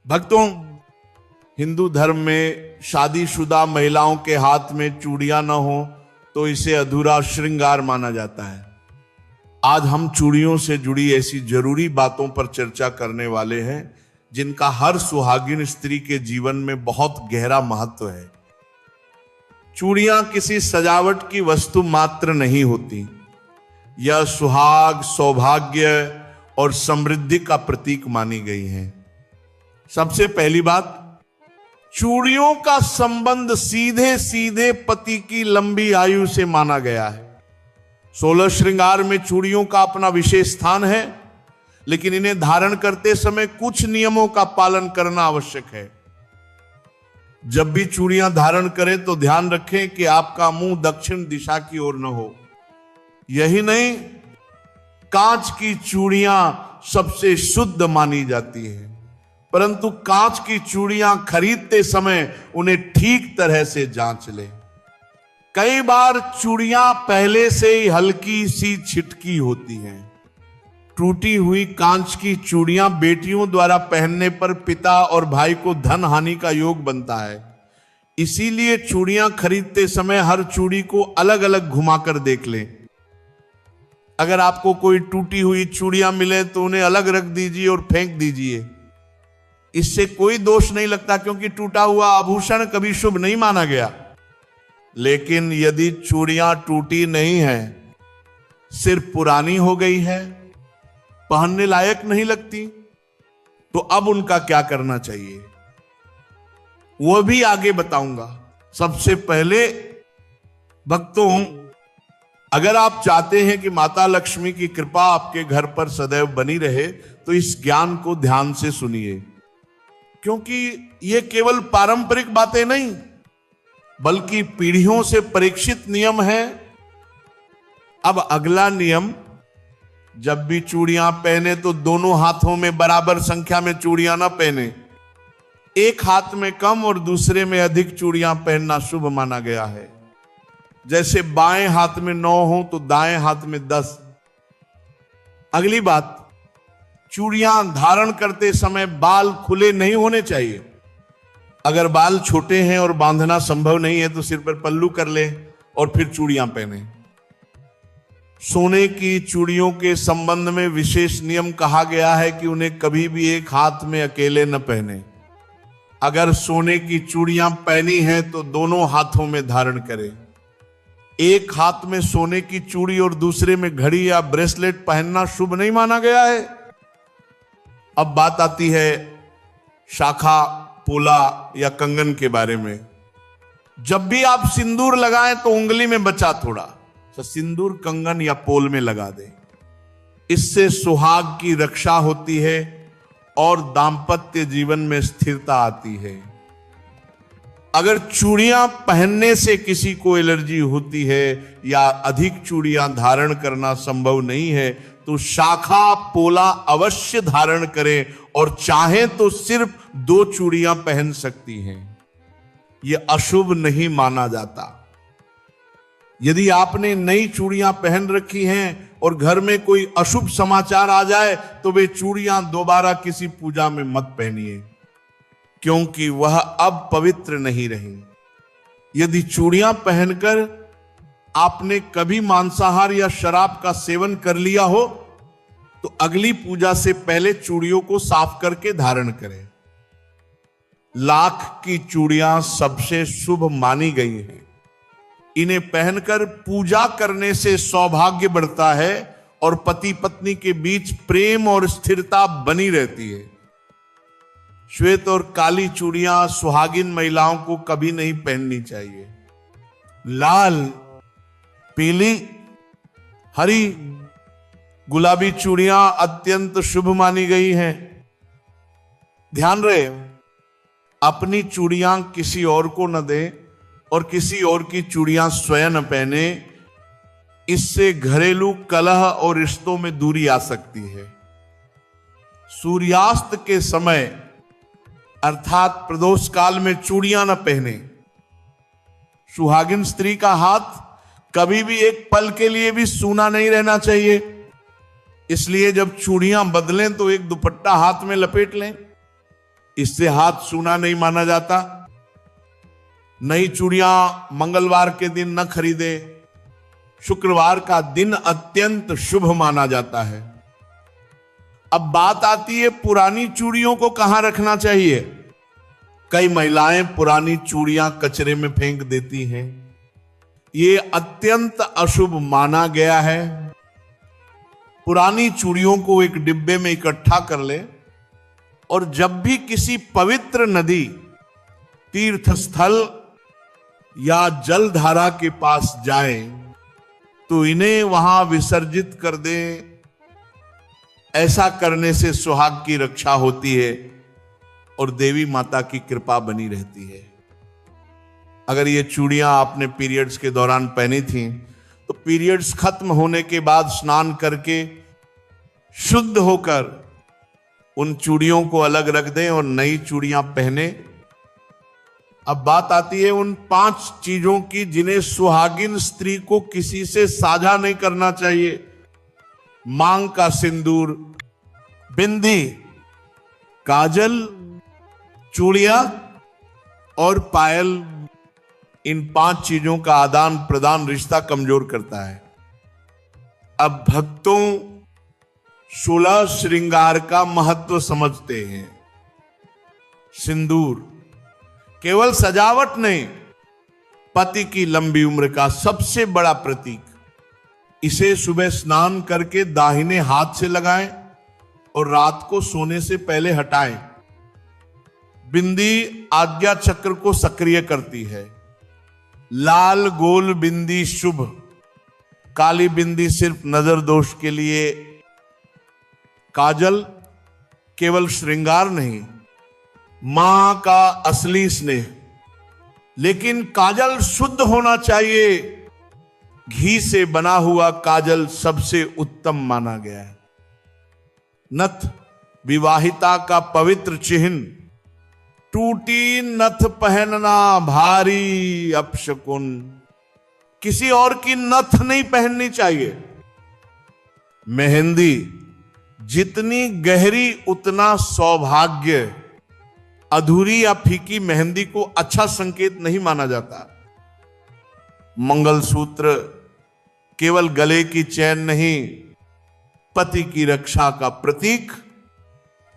भक्तों, हिंदू धर्म में शादीशुदा महिलाओं के हाथ में चूड़ियां न हो तो इसे अधूरा श्रृंगार माना जाता है। आज हम चूड़ियों से जुड़ी ऐसी जरूरी बातों पर चर्चा करने वाले हैं जिनका हर सुहागिन स्त्री के जीवन में बहुत गहरा महत्व है। चूड़ियां किसी सजावट की वस्तु मात्र नहीं होती, यह सुहाग, सौभाग्य और समृद्धि का प्रतीक मानी गई हैं। सबसे पहली बात, चूड़ियों का संबंध सीधे सीधे पति की लंबी आयु से माना गया है। 16 श्रृंगार में चूड़ियों का अपना विशेष स्थान है, लेकिन इन्हें धारण करते समय कुछ नियमों का पालन करना आवश्यक है। जब भी चूड़ियां धारण करें तो ध्यान रखें कि आपका मुंह दक्षिण दिशा की ओर न हो। यही नहीं, कांच की चूड़ियां सबसे शुद्ध मानी जाती है, परंतु कांच की चूड़ियां खरीदते समय उन्हें ठीक तरह से जांच लें। कई बार चूड़ियां पहले से ही हल्की सी छिटकी होती हैं। टूटी हुई कांच की चूड़ियां बेटियों द्वारा पहनने पर पिता और भाई को धन हानि का योग बनता है। इसीलिए चूड़ियां खरीदते समय हर चूड़ी को अलग अलग घुमाकर देख लें। अगर आपको कोई टूटी हुई चूड़ियां मिले तो उन्हें अलग रख दीजिए और फेंक दीजिए। इससे कोई दोष नहीं लगता, क्योंकि टूटा हुआ आभूषण कभी शुभ नहीं माना गया। लेकिन यदि चूड़ियां टूटी नहीं है, सिर्फ पुरानी हो गई है, पहनने लायक नहीं लगती, तो अब उनका क्या करना चाहिए वो भी आगे बताऊंगा। सबसे पहले भक्तों, अगर आप चाहते हैं कि माता लक्ष्मी की कृपा आपके घर पर सदैव बनी रहे तो इस ज्ञान को ध्यान से सुनिए, क्योंकि ये केवल पारंपरिक बातें नहीं बल्कि पीढ़ियों से परीक्षित नियम है। अब अगला नियम, जब भी चूड़ियां पहने तो दोनों हाथों में बराबर संख्या में चूड़ियां ना पहने। एक हाथ में कम और दूसरे में अधिक चूड़ियां पहनना शुभ माना गया है। जैसे बाएं हाथ में 9 हो तो दाएं हाथ में 10। अगली बात, चूड़ियां धारण करते समय बाल खुले नहीं होने चाहिए। अगर बाल छोटे हैं और बांधना संभव नहीं है तो सिर पर पल्लू कर ले और फिर चूड़ियां पहने। सोने की चूड़ियों के संबंध में विशेष नियम कहा गया है कि उन्हें कभी भी एक हाथ में अकेले न पहने। अगर सोने की चूड़ियां पहनी हैं तो दोनों हाथों में धारण करें। एक हाथ में सोने की चूड़ी और दूसरे में घड़ी या ब्रेसलेट पहनना शुभ नहीं माना गया है। अब बात आती है शाखा, पोला या कंगन के बारे में। जब भी आप सिंदूर लगाएं तो उंगली में बचा थोड़ा तो सिंदूर कंगन या पोल में लगा दें। इससे सुहाग की रक्षा होती है और दांपत्य जीवन में स्थिरता आती है। अगर चूड़ियां पहनने से किसी को एलर्जी होती है या अधिक चूड़ियां धारण करना संभव नहीं है तो शाखा, पोला अवश्य धारण करें और चाहें तो सिर्फ 2 चूड़ियां पहन सकती हैं। यह अशुभ नहीं माना जाता। यदि आपने नई चूड़ियां पहन रखी हैं और घर में कोई अशुभ समाचार आ जाए तो वे चूड़ियां दोबारा किसी पूजा में मत पहनिए, क्योंकि वह अब पवित्र नहीं रही। यदि चूड़ियां पहनकर आपने कभी मांसाहार या शराब का सेवन कर लिया हो तो अगली पूजा से पहले चूड़ियों को साफ करके धारण करें। लाख की चूड़ियां सबसे शुभ मानी गई हैं। इन्हें पहनकर पूजा करने से सौभाग्य बढ़ता है और पति पत्नी के बीच प्रेम और स्थिरता बनी रहती है। श्वेत और काली चूड़ियां सुहागिन महिलाओं को कभी नहीं पहननी चाहिए। लाल, पीली, हरी, गुलाबी चूड़ियां अत्यंत शुभ मानी गई हैं। ध्यान रहे, अपनी चूड़ियां किसी और को न दें और किसी और की चूड़ियां स्वयं न पहने। इससे घरेलू कलह और रिश्तों में दूरी आ सकती है। सूर्यास्त के समय अर्थात प्रदोष काल में चूड़ियां न पहने। सुहागिन स्त्री का हाथ कभी भी एक पल के लिए भी सूना नहीं रहना चाहिए। इसलिए जब चूड़ियां बदलें तो एक दुपट्टा हाथ में लपेट लें। इससे हाथ सूना नहीं माना जाता। नई चूड़ियां मंगलवार के दिन न खरीदे। शुक्रवार का दिन अत्यंत शुभ माना जाता है। अब बात आती है पुरानी चूड़ियों को कहां रखना चाहिए। कई महिलाएं पुरानी चूड़ियां कचरे में फेंक देती हैं। ये अत्यंत अशुभ माना गया है। पुरानी चूड़ियों को एक डिब्बे में इकट्ठा कर ले और जब भी किसी पवित्र नदी, तीर्थ स्थल या जलधारा के पास जाए तो इन्हें वहां विसर्जित कर दे। ऐसा करने से सुहाग की रक्षा होती है और देवी माता की कृपा बनी रहती है। अगर ये चूड़ियां आपने पीरियड्स के दौरान पहनी थी तो पीरियड्स खत्म होने के बाद स्नान करके शुद्ध होकर उन चूड़ियों को अलग रख दें और नई चूड़ियां पहने। अब बात आती है उन 5 चीजों की जिन्हें सुहागिन स्त्री को किसी से साझा नहीं करना चाहिए। मांग का सिंदूर, बिंदी, काजल, चूड़ियां और पायल, इन 5 चीजों का आदान प्रदान रिश्ता कमजोर करता है। अब भक्तों 16 श्रृंगार का महत्व समझते हैं। सिंदूर केवल सजावट नहीं, पति की लंबी उम्र का सबसे बड़ा प्रतीक। इसे सुबह स्नान करके दाहिने हाथ से लगाएं और रात को सोने से पहले हटाएं। बिंदी आज्ञा चक्र को सक्रिय करती है। लाल गोल बिंदी शुभ, काली बिंदी सिर्फ नजर दोष के लिए। काजल केवल श्रृंगार नहीं, मां का असली स्नेह। लेकिन काजल शुद्ध होना चाहिए। घी से बना हुआ काजल सबसे उत्तम माना गया है। नथ विवाहिता का पवित्र चिन्ह। टूटी नथ पहनना भारी अपशकुन। किसी और की नथ नहीं पहननी चाहिए। मेहंदी जितनी गहरी उतना सौभाग्य। अधूरी या फीकी मेहंदी को अच्छा संकेत नहीं माना जाता। मंगलसूत्र केवल गले की चैन नहीं, पति की रक्षा का प्रतीक।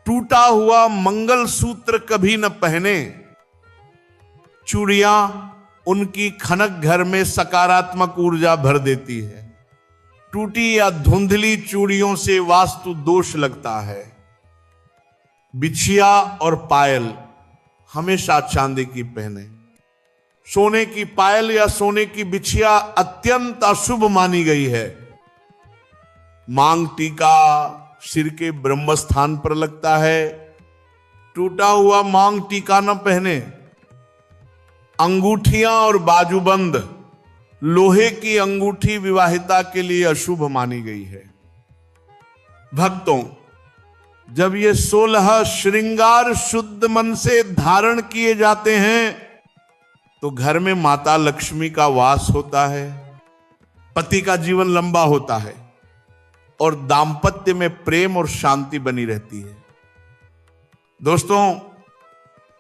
टूटा हुआ मंगलसूत्र कभी न पहने। चूड़ियां उनकी खनक घर में सकारात्मक ऊर्जा भर देती है। टूटी या धुंधली चूड़ियों से वास्तु दोष लगता है। बिछिया और पायल हमेशा चांदी की पहने। सोने की पायल या सोने की बिछिया अत्यंत अशुभ मानी गई है। मांग टीका सिर के ब्रह्म स्थान पर लगता है। टूटा हुआ मांग टीका न पहने। अंगूठियां और बाजूबंद, लोहे की अंगूठी विवाहिता के लिए अशुभ मानी गई है। भक्तों, जब ये 16 श्रृंगार शुद्ध मन से धारण किए जाते हैं तो घर में माता लक्ष्मी का वास होता है, पति का जीवन लंबा होता है और दांपत्य में प्रेम और शांति बनी रहती है। दोस्तों,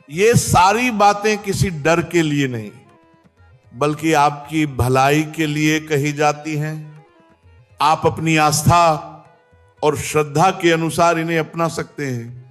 ये सारी बातें किसी डर के लिए नहीं बल्कि आपकी भलाई के लिए कही जाती हैं। आप अपनी आस्था और श्रद्धा के अनुसार इन्हें अपना सकते हैं।